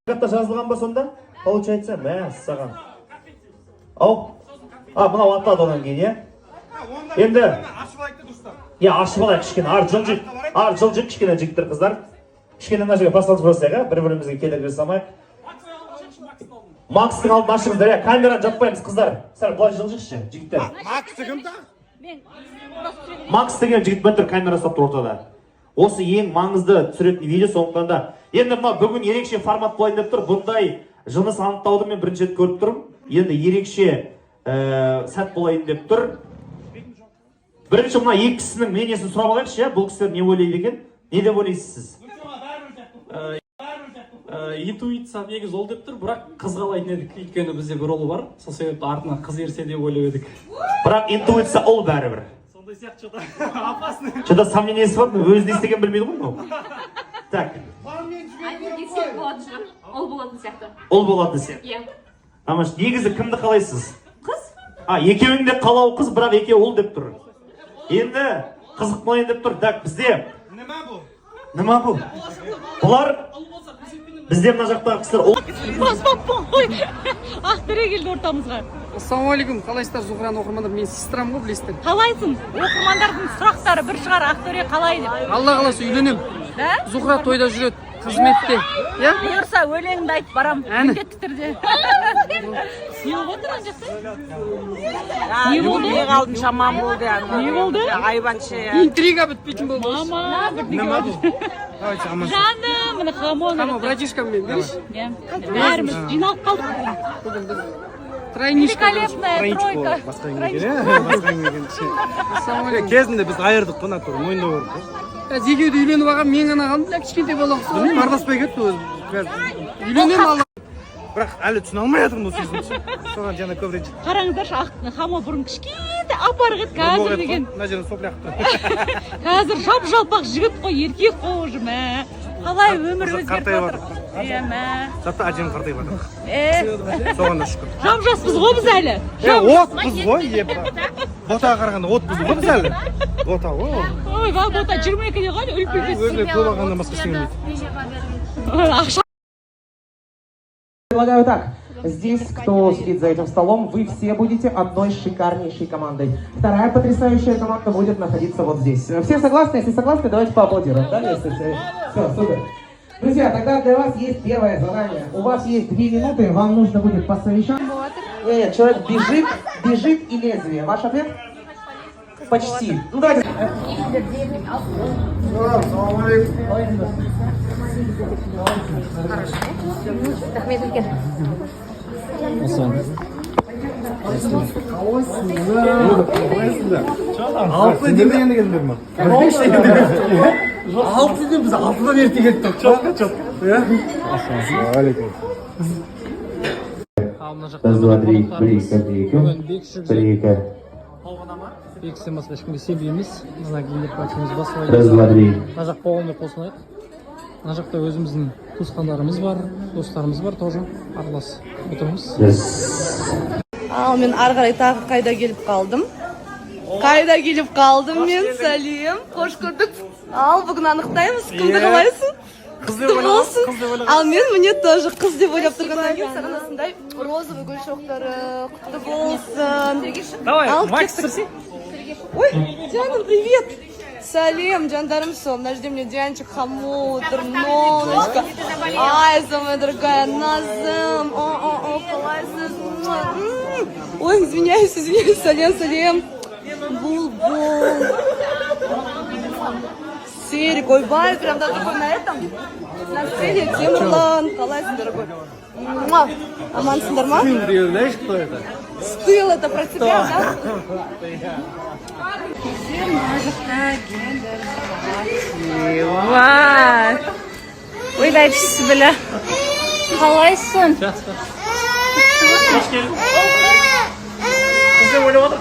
Катта жазылған ба сонда? Получается, саған. Ау. Мынау аттады одан кейін, иә? Енді ашып алайық достар. Ашып алайық кішкене. Жылжып кішкене жігіттер, қыздар. Кішкене мына жерге басылып тұрсақ, бір-бірімізге кедергі жасамайық. Макстың алдын ашыңыздар, камераны жаппаймыз, қыздар. Сәл былай жылжықшы, жігіттер. Макс кімді? Макс деген жігіт бәтір камера ұстап тұр ортада. Осы ең маңызды түсіретін видео, сондықтан да. Енді мына бүгін ерекше формат болайын деп тұр. Бұндай жыныс анықтауды мен бірінші рет көріп тұрмын. Енді ерекше сәт болайын деп тұр. Бірінші мына екі кісінің мнениесін сұрап алайықшы, бұл кісілер не ойлайды екен? Не деп ойлайсыз сіз? Интуиция негіз ол деп тұр, бірақ қыз қалайтын едік. Өйткені бізде бір ұл бар, сол себепті артынан қыз ерсе деп ойлап едік. Бірақ интуиция ұл бәрібір. Сондай сияқты что-то опасный. Что-то сомнениесі бар, өзі не істеген білмейді ғой мынау. Так. Ол болатын сияқты. Ол болатын сияқты. Иә. Амаш, негізі кімді қалайсыз? Қыз? Екеуің де қалау қыз, бірақ екеуі ұл деп тұр. Енді қызық болайын деп тұр. Так, бізде Нема бұл? Бұлар бізде мына жақтағы кісілер ұл. Баспаппын ғой. Ақтөре келді ортамызға. Ассалаумағалейкум, қалайсыздар Зухраны оқырмандар, мен сестрам ғой, білесіздер. Қалайсың? Оқырмандардың сұрақтары бір шығар, Ақтөре қалай деп. Алла қаласа үйленем. Зухра тойда жүреді, қызметте. Бұйырса өлеңді айтып барам. Міндетті түрде. Не болды ана жақта? Не болды? Не қалдың шаман болды. Не болды? Айбатшы. Интрига бітпейтін болды. Мама, бірдеңе болды. Жаным, міне хамон. Хамо, братишкам мен, білеші? Бәріміз жиналып қалдық. Тройничка. Великолепная тройка. Ассалаумағалейкум. Кезінде біз айырдық бұна тұр, мойында көріп. Зегеуді үйленіп алған, мен ғана қалдым да кішкентай баламыз. Білмеймін, ардаспай кетті өзі. Үйленем алла. Бірақ әлі түсіне алмай жатырмын осы сөзін. Соған жаңа көп рет. Қараңыздаршы, хамо бұрын кішкентай апарық еді, қазір деген. Мына жерін сопляқ тұр. Қазір жап-жалпақ жігіт қой, еркек қой уже, мә. Қалай өмір өзгеріп жатыр. Заты әжем қартайып жатыр. Соған да шүкір. Жап-жаспыз ғой біз әлі. Отпыз ғой, ботаға қарағанда отпыз ғой біз әлі. Бота ғой. Ой, бота 22-де ғой, үлпілдес. Өзіне көп алғаннан басқа ештеңе Ақша. Предлагаю так. Здесь, кто сидит за этим столом, вы все будете одной шикарнейшей командой. Вторая потрясающая команда будет находиться вот здесь. Все согласны? Если согласны, давайте поаплодируем. Да, если все, супер. Друзья, тогда для вас есть первое задание. У вас есть 2 минуты, вам нужно будет посовещаться. Нет, человек бежит и лезвие. Ваш ответ? Почти. Ну давайте. Алты демегенде келдіңдер ма? Алты деп біз алтыдан ерте кеттік. Четко. Ассалаумағалейкум. Раз, два, три, бір-екі. Бекістен басқа ешкімге сенбейміз. Мына кейіндер патимыз басылайды. Раз, два, три. Мына жақ болғанда қосылайық. Мына жақта өзіміздің туысқандарымыз бар, достарымыз бар, тоже араласып отырмыз. Ал мен ары қарай тағы қайда келіп қалдым? Мен сәлем. Қош көрдік. Ал бүгін анықтаймыз. Кімді қалайсың? Қыз деп ойлағанмын. Ал мен міне тоже қыз деп ойлап тұрғаннан кейін саған осындай розовый гүл шоқтары құтты болсын. Давай, Макс сірси. Ой, Диана, привет. Сәлем, жандарым сол. Мына жерде мне Дианчик, хамутр, ноночка. Ай, самая дорогая, Назым. О, қалайсыз? Ой, извиняюсь, сәлем. Бул-бул. Серик, ой, бай, прям да такой на этом. На сцене Темірлан. Қалайсың, дорогой? Амансыңдар ма? Ты знаешь, кто это? Стыл, это про тебя, да? Вай. Ойлайсыз білі. Қалайсың? Қош келдің. Қыз деп ойлап отыр.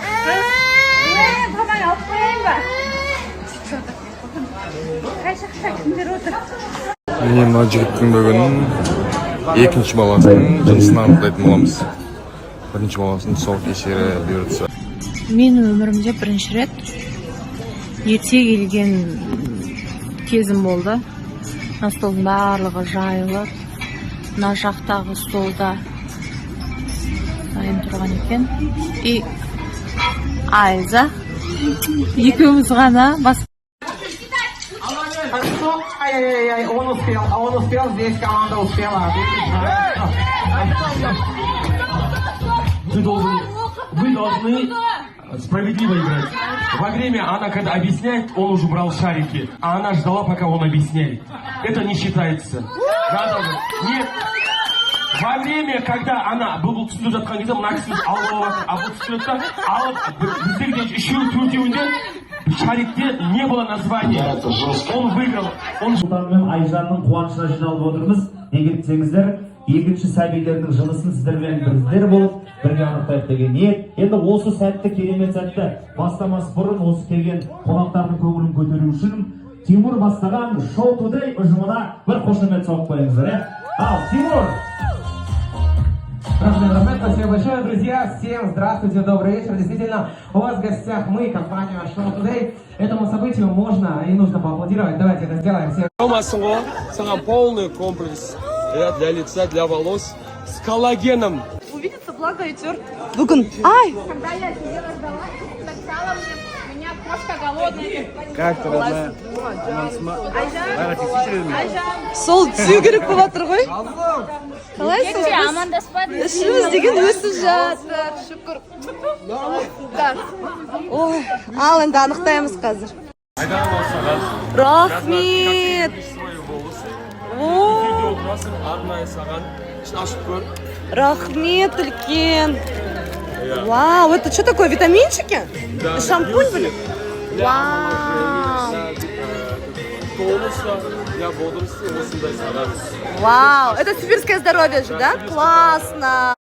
Тамай алып қойайын ба? Қайшақша кімдер отыр? Міне мына жігіттің бүгін екінші баласын жынысын анықтайтын боламыз. Бірінші баласын тұсау кешері бұйыртса. Мен өмірімде бірінші рет ерте келген кезім болды. Столдың барлығы жайылып, мына жақтағы столда дайын тұрған екен. И Айза екеуміз ғана бас. Ай-яй-яй, он успел, здесь команда успела. Вы должны справедливо играть. Во время она, когда объясняет, он уже брал шарики, а она ждала, пока он объясняет. Это не считается. Надо же. Нет. Во время, когда она бұл түсіп жатқан кезде мына кісіміз алып алады, а бұл түсіп жатқан алып біздерге үшеу төртеуінде шарикте не было названия. Он выиграл. Сұлтан мен Айжанның қуанышына жиналып отырмыз. Неге десеңіздер, екінші сәбилердің жынысын сіздермен біздер болып бірге анықтайық деген ниет. Енді осы сәтті, керемет сәтті бастамас бұрын осы келген қонақтардың көңілін көтеру үшін Тимур бастаған Show Today ұжымына бір қошемет соғып қойыңыздар. Ал, Тимур! Спасибо большое, друзья. Всем здравствуйте, добрый вечер. Действительно, у вас в гостях мы, компания Show Today. Этому событию можно и нужно поаплодировать. Давайте это сделаем все. Сам полный комплекс для лица, для волос с коллагеном. Увидится благо и терт. Бүгін. Ай! Когда я сидела ждала, сначала меня кошка голодная. Как ты, родная? Сол түзеу керек болып жатыр ғой. Қалайсың? Ішіміз деген өсіп жатыр. Шүкір. Ой, ал енді анықтаймыз қазір. Рахмет. Рахмет, үлкен. Вау, это что такое, витаминчики? Шампунь, блин? Вау. Вау, это сибирское здоровье же, да? Классно.